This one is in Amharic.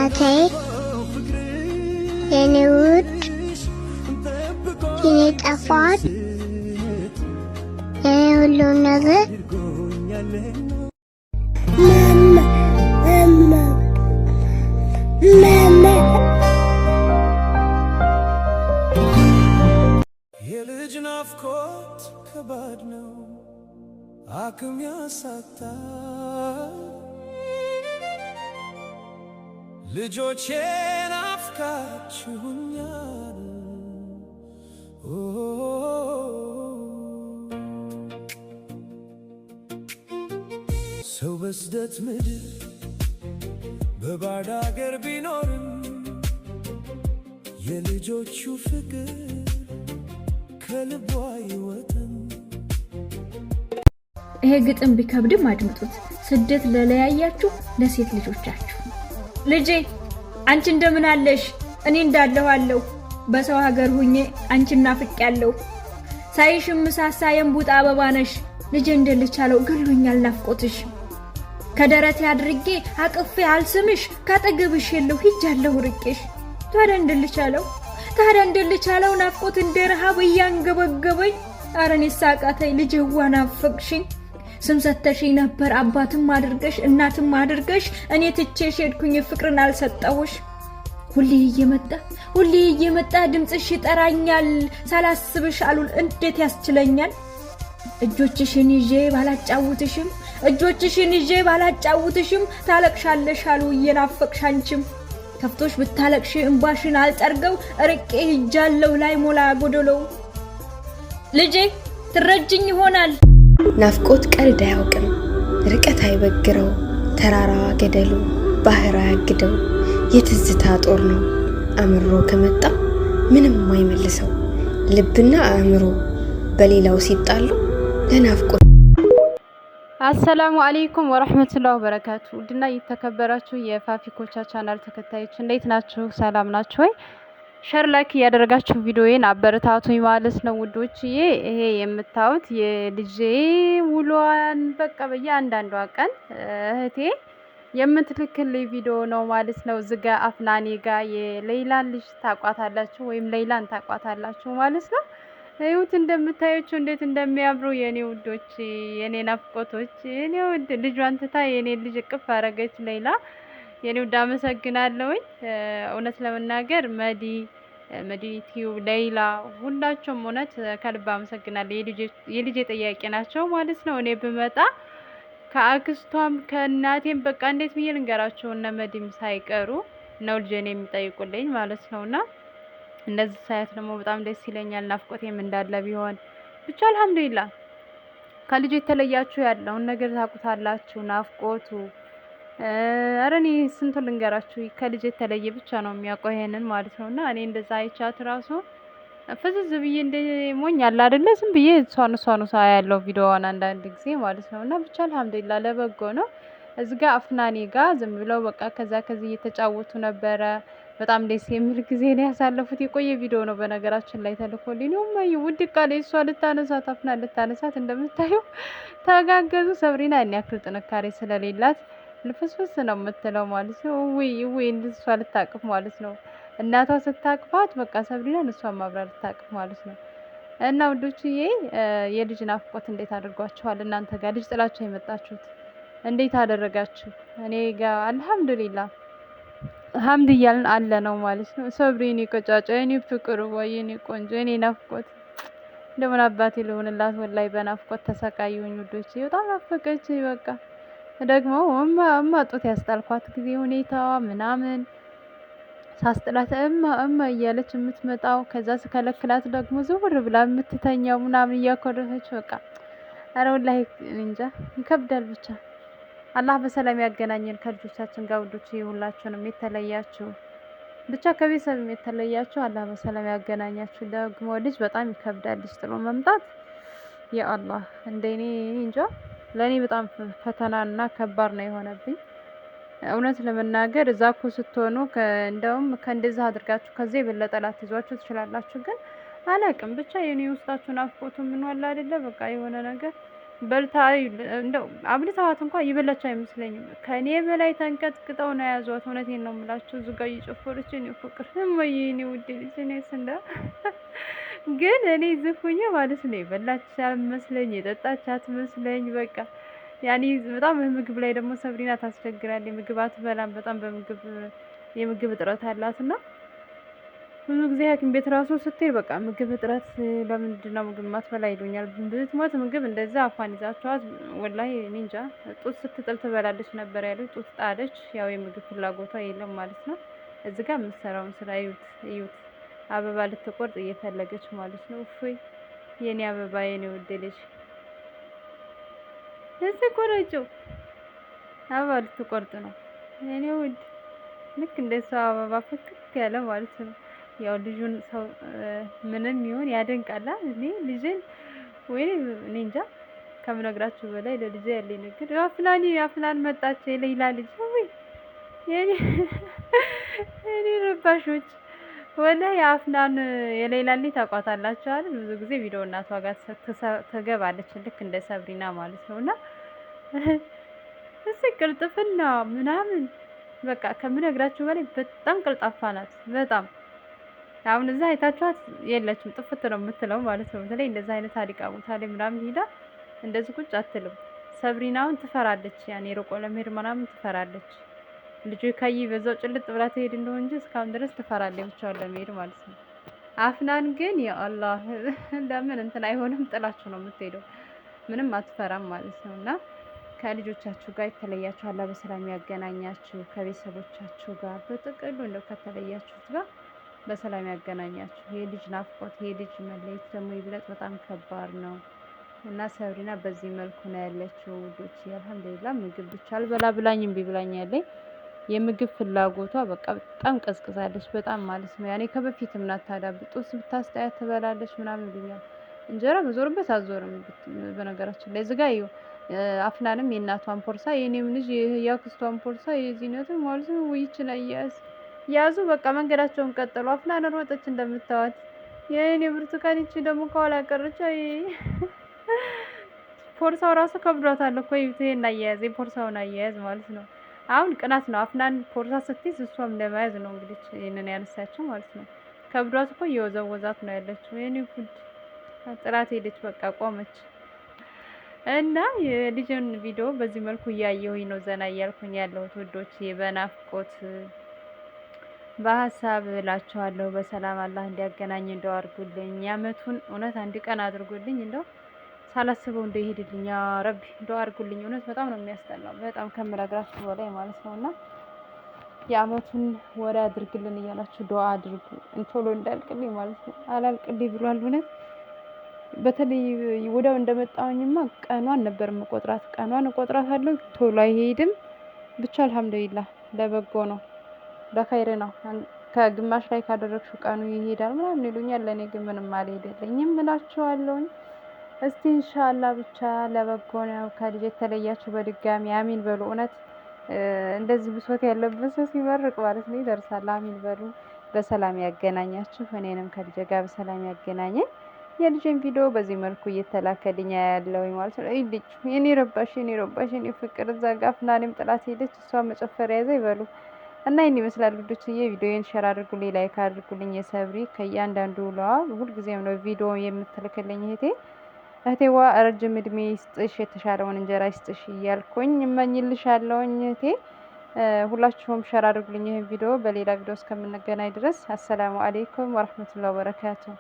እናቴ የኔ ውድ የኔ ጣፋጭ የኔ ሁሉ ነገር ማማ የልጅ ናፍቆት ከባድ ነው አቅም ያሳጣል ልጆቼ ናፍቃችሁኛል ሰው በስደት ምድር በባዕድ አገር ቢኖርም የልጆቹ ፍቅር ከልቧ አይወጣም። ይሄ ግጥም ቢከብድም አድምጡት። ስደት ለለያያችሁ ለሴት ልጆቻችሁ። ልጄ አንቺ እንደምን አለሽ? እኔ እንዳለሁ አለሁ። በሰው ሀገር ሁኜ አንቺን ናፍቄያለሁ። ሳይሽ ምሳሳ የንቡጣ አበባ ነሽ። ልጄ እንደልቻለው ገሎኛል ናፍቆትሽ። ከደረቴ አድርጌ አቅፌ አልስምሽ ካጠገብሽ የለው ሂጃለሁ ርቄሽ። ታዲያ እንደልቻለው ናፍቆት እንደረሃብ እያንገበገበኝ አረኔ ሳቃተይ ልጄዋ ናፈቅሽኝ። ስም ሰተሽኝ ነበር አባትም አድርገሽ እናትም አድርገሽ እኔ ትቼሽ ሄድኩኝ ፍቅርን አልሰጠሁሽ። ሁሌ እየመጣ ድምጽሽ ይጠራኛል ሳላስብሽ አሉል እንዴት ያስችለኛል። እጆችሽን ይዤ ባላጫውትሽም ታለቅሻለሽ አሉ እየናፈቅሽ አንቺም። ከፍቶሽ ብታለቅሽ እንባሽን አልጠርገው ርቄ ሂጃለሁ ላይ ሞላ ጎደለው። ልጄ ትረጅኝ ይሆናል ናፍቆት ቀልድ አያውቅም ርቀት አይበግረው ተራራዋ ገደሉ ባህር አያግደው የትዝታ ጦር ነው አምሮ ከመጣ ምንም አይመልሰው ልብና አእምሮ በሌላው ሲጣሉ ለናፍቆት። አሰላሙ አለይኩም ወራህመቱላሂ ወበረካቱ። ውድና የተከበራችሁ የፋፊኮቻ ቻናል ተከታዮች እንዴት ናችሁ? ሰላም ናችሁ ወይ? ሸር ላይክ ያደረጋችሁ ቪዲዮዬን አበረታቱኝ ማለት ነው ውዶችዬ። ይሄ የምታዩት የልጄ ውሎዋን በቃ በየአንዳንዷ ቀን እህቴ የምትልክልኝ ቪዲዮ ነው ማለት ነው። ዝጋ አፍናኔ ጋር የሌላን ልጅ ታቋታላችሁ ወይም ሌላን ታቋታላችሁ ማለት ነው። እዩት እንደምታዩቸው እንዴት እንደሚያምሩ የኔ ውዶች የኔ ናፍቆቶች። የኔ ውድ ልጇን ትታ የኔ ልጅ እቅፍ አረገች ሌላ። የኔ ውድ አመሰግናለሁኝ። እውነት ለመናገር መዲ ቲዩብ ሌላ ሁላችሁም እውነት ከልብ አመሰግናለሁ። የልጄ ጥያቄ ናቸው ማለት ነው። እኔ ብመጣ ከአክስቷም ከእናቴም በቃ እንዴት ብዬ ልንገራቸው እነ መዲም ሳይቀሩ ነው ልጄን የሚጠይቁልኝ ማለት ነውና እንደዚህ ሳያት ደግሞ በጣም ደስ ይለኛል። ናፍቆቴም እንዳለ ቢሆን ብቻ አልሐምዱሊላህ። ከልጅ የተለያችሁ ያለውን ነገር ታውቁታላችሁ ናፍቆቱ። አረኔ ስንቱ ልንገራችሁ ከልጅ የተለየ ብቻ ነው የሚያውቀው ይሄንን ማለት ነውና እኔ እንደዛ አይቻት ራሱ ፍዝዝ ብዬ እንደ ሞኝ አለ አይደለ ዝም ብዬ እሷን ያለው ቪዲዮዋን አንዳንድ ጊዜ ማለት ነውና ብቻ አልሐምዱሊላህ ለበጎ ነው። እዚህ ጋር አፍናኔ ጋር ዝም ብለው በቃ ከዚህ እየተጫወቱ ነበረ። በጣም ደስ የሚል ጊዜ ነው ያሳለፉት። የቆየ ቪዲዮ ነው በነገራችን ላይ ተልኮልኝ ነው ማይ ውድ ቃል እሷ ልታነሳት አፍናን ልታነሳት እንደምታዩ ተጋገዙ። ሰብሪና እኔ ያክል ጥንካሬ ስለሌላት ልፍስፍስ ነው የምትለው ማለት ነው። ወይ እንደሷ ልታቅፍ ማለት ነው። እናቷ ስታቅፋት በቃ ሰብሪናን እሷን ማብራ ልታቅፍ ማለት ነው። እና ውዶችዬ የልጅ ናፍቆት እንዴት አድርጓችኋል? እናንተ ጋር ልጅ ጥላችሁ የመጣችሁት እንዴት አደረጋችሁ? እኔ ጋር አልሐምዱሊላህ ሐምድ እያልን አለ ነው ማለት ነው። ሰብሪኒ ቆጫጫ የኔ ፍቅር ወይ የኔ ቆንጆ የኔ ናፍቆት እንደምን አባቴ ልሆንላት ወላይ በናፍቆት ተሰቃዩኝ ውዶች። በጣም ናፈቀች። በቃ ደግሞ እማ ጡት ያስጣልኳት ጊዜ ሁኔታዋ ምናምን ሳስጥላት እማ እያለች የምትመጣው ከዛ ስከለክላት ደግሞ ዝውር ብላ የምትተኛው ምናምን እያኮረፈች በቃ አረ ወላሂ እንጃ ይከብዳል። ብቻ አላህ በሰላም ያገናኘን ከልጆቻችን ጋር ውዶች። ሁላችሁንም የተለያችሁ ብቻ ከቤተሰብም የተለያችሁ አላህ በሰላም ያገናኛችሁ። ደግሞ ልጅ በጣም ይከብዳል። ልጅ ጥሎ መምጣት ያ አላህ እንደኔ እንጃ ለኔ በጣም ፈተናና ከባድ ነው የሆነብኝ። እውነት ለመናገር እዛ እኮ ስትሆኑ እንደውም ከእንደዛ አድርጋችሁ ከዚህ የበለጠ ላትይዟችሁ ትችላላችሁ። ግን አላቅም ብቻ የኔ ውስጣችሁ ናፍቆቱ ምን ወላ አይደለ በቃ የሆነ ነገር በልታ እንደው አብልተዋት እንኳን ይበላች አይመስለኝም። ከኔ በላይ ተንቀጥቅጠው ነው የያዟት። እውነቴን ነው የምላቸው። እዚህ ጋር እየጨፈረች እኔ ፍቅር እመዬ እኔ ውዴ ልጅ እኔ ስንዳ ግን እኔ ዝፉኝ ማለት ነው የበላች አትመስለኝ፣ የጠጣች አትመስለኝ። በቃ ያኔ በጣም ምግብ ላይ ደግሞ ሰብሪና ታስቸግራለች። ምግብ አትበላም። በጣም በምግብ የምግብ እጥረት አላትና ብዙ ጊዜ ሐኪም ቤት ራሱ ስትሄድ በቃ ምግብ እጥረት ለምንድን ነው ምግብ ማትበላ ይሉኛል። ብትሞት ምግብ እንደዛ አፏን ይዛቸዋት ወላሂ እኔ እንጃ። ጡት ስትጥል ትበላለች ነበር ያሉት። ጡት ጣለች። ያው የምግብ ፍላጎቷ የለም ማለት ነው። እዚህ ጋር የምትሰራውን ስራ እዩት። አበባ ልትቆርጥ እየፈለገች ማለት ነው። እፎይ የኔ አበባ የኔ ውድ ልጅ እዚህ ቆረጭው። አበባ ልትቆርጥ ነው የኔ ውድ። ልክ እንደሷ አበባ ፍክክ ያለ ማለት ነው። ያው ልጁን ሰው ምንም ይሁን ያደንቃላ። እኔ ልጅን ወይ እኔ እንጃ ከምነግራችሁ በላይ ለልጅ ያለኝ ነገር አፍናን መጣች የሌላ ልጅ ወይ የኔ ረባሾች ወላሂ አፍናን የሌላ ልጅ ታውቋታላችሁ አይደል? ብዙ ጊዜ ቪዲዮ እናቷ ጋር ትገባለች ልክ እንደ ሰብሪና ማለት ነውና እዚህ ቅልጥፍና ምናምን በቃ ከምነግራችሁ በላይ በጣም ቅልጣፋ ናት። በጣም አሁን እዛ አይታችኋት የለችም። ጥፍት ነው የምትለው ማለት ነው። በተለይ እንደዛ አይነት አዲቃ ቦታ ላይ ምናምን ሄዳ እንደዚህ ቁጭ አትልም። ሰብሪናውን ትፈራለች። ያኔ ሩቆ ለመሄድ ምናምን ትፈራለች። ልጁ ከይ በዛው ጭልጥ ብላ ትሄድ እንደሆነ እንጂ እስካሁን ድረስ ትፈራለች ብቻዋን ለመሄድ ማለት ነው። አፍናን ግን ያ አላህ ለምን እንትን አይሆንም ጥላችሁ ነው የምትሄደው። ምንም አትፈራም ማለት ነው። እና ከልጆቻችሁ ጋር የተለያችሁ አላህ በሰላም ያገናኛችሁ። ከቤተሰቦቻችሁ ጋር በጥቅሉ እንደው ከተለያችሁት ጋር በሰላም ያገናኛችሁ። የልጅ ናፍቆት የልጅ መለየት ደግሞ ይብለጥ በጣም ከባድ ነው እና ሰብሪና በዚህ መልኩ ነው ያለችው ውዶች። አልሐምዱሊላህ ምግብ ብቻ አልበላ ብላኝ እምቢ ብላኝ ያለኝ የምግብ ፍላጎቷ በቃ በጣም ቀዝቅዛለች። በጣም ማለት ነው። ያኔ ከበፊትም ናት። ታዲያ ጡት ብታስጣያት ትበላለች ምናምን ይሉኛል። እንጀራ በዞርበት አዞርም። በነገራችን ላይ እዚህ ጋር ይኸው አፍናንም የእናቷን ፖርሳ የኔም ልጅ የአክስቷን ፖርሳ የዚህነትን ማለት ነው ውይችን አያያዝ ያዙ። በቃ መንገዳቸውን ቀጠሉ። አፍናን ሮጠች እንደምታዋት። የኔ ብርቱካን ይቺ ደግሞ ከኋላ ቀረች። ፖርሳው ራሱ ከብዷታል እኮ ይሄን አያያዝ የፖርሳውን አያያዝ ማለት ነው። አሁን ቅናት ነው። አፍናን ፖርሳ ስትይዝ እሷም ለመያዝ ነው እንግዲህ ይሄንን ያነሳችው ማለት ነው። ከብዷት እኮ እየወዘወዛት ነው ያለችው። የኔ ጉድ ጥላት ሄደች። በቃ ቆመች። እና የልጅን ቪዲዮ በዚህ መልኩ እያየሁኝ ነው ዘና እያልኩኝ ያለሁት ውዶች። በናፍቆት በሀሳብ እላችኋለሁ። በሰላም አላህ እንዲያገናኝ እንደው አድርጉልኝ። የአመቱን እውነት አንድ ቀን አድርጉልኝ። እንደው ሳላስበው እንደሄድልኝ ያ ረቢ እንደው አድርጉልኝ። እውነት በጣም ነው የሚያስጠላው። በጣም ከምነግራችሁ በላይ ማለት ነውና የአመቱን ወሬ አድርግልን እያላችሁ ዱአ አድርጉ። ቶሎ እንዳልቅልኝ ማለት ነው። አላልቅልኝ ብሏል እውነት። በተለይ ወዲያው እንደመጣሁኝማ ቀኗን ነበር መቆጥራት። ቀኗን እቆጥራታለሁ። ቶሎ አይሄድም። ብቻ አልሐምዱሊላህ ለበጎ ነው፣ ለኸይር ነው። ከግማሽ ላይ ካደረግሽው ቀኑ ይሄዳል ምናምን ይሉኛል። ለእኔ ግን ምንም አልሄደልኝም እላችኋለሁኝ። እስቲ ኢንሻአላህ ብቻ ለበጎ ነው። ከልጅ የተለያችሁ በድጋሚ አሚን በሉ። እውነት እንደዚህ ብሶት ያለበት ሰው ሲመርቅ ማለት ነው ይደርሳል። አሚን በሉ። በሰላም ያገናኛችሁ። እኔንም ከልጅ ጋር በሰላም ያገናኘኝ። የልጅን ቪዲዮ በዚህ መልኩ እየተላከልኝ ያለው ማለት ነው። ልጅ የኔ ረባሽ የኔ ፍቅር እዛ ጋር አፍናኔም ጥላት ሄደች። እሷ መጨፈሪያ ያዘ ይበሉ እና ይህን ይመስላል ልጆች። ቪዲዮን ሼር አድርጉልኝ፣ ላይክ አድርጉልኝ። የሰብሪ ከእያንዳንዱ ውለዋ ሁልጊዜም ነው ቪዲዮ የምትልክልኝ እህቴዋ ረጅም እድሜ ይስጥሽ፣ የተሻለውን እንጀራ ይስጥሽ እያልኩኝ እመኝልሻለሁኝ እህቴ። ሁላችሁም ሼር አድርጉልኝ ይህን ቪዲዮ። በሌላ ቪዲዮ እስከምንገናኝ ድረስ አሰላሙ አሌይኩም ወረህመቱላሂ ወበረካቱሁ።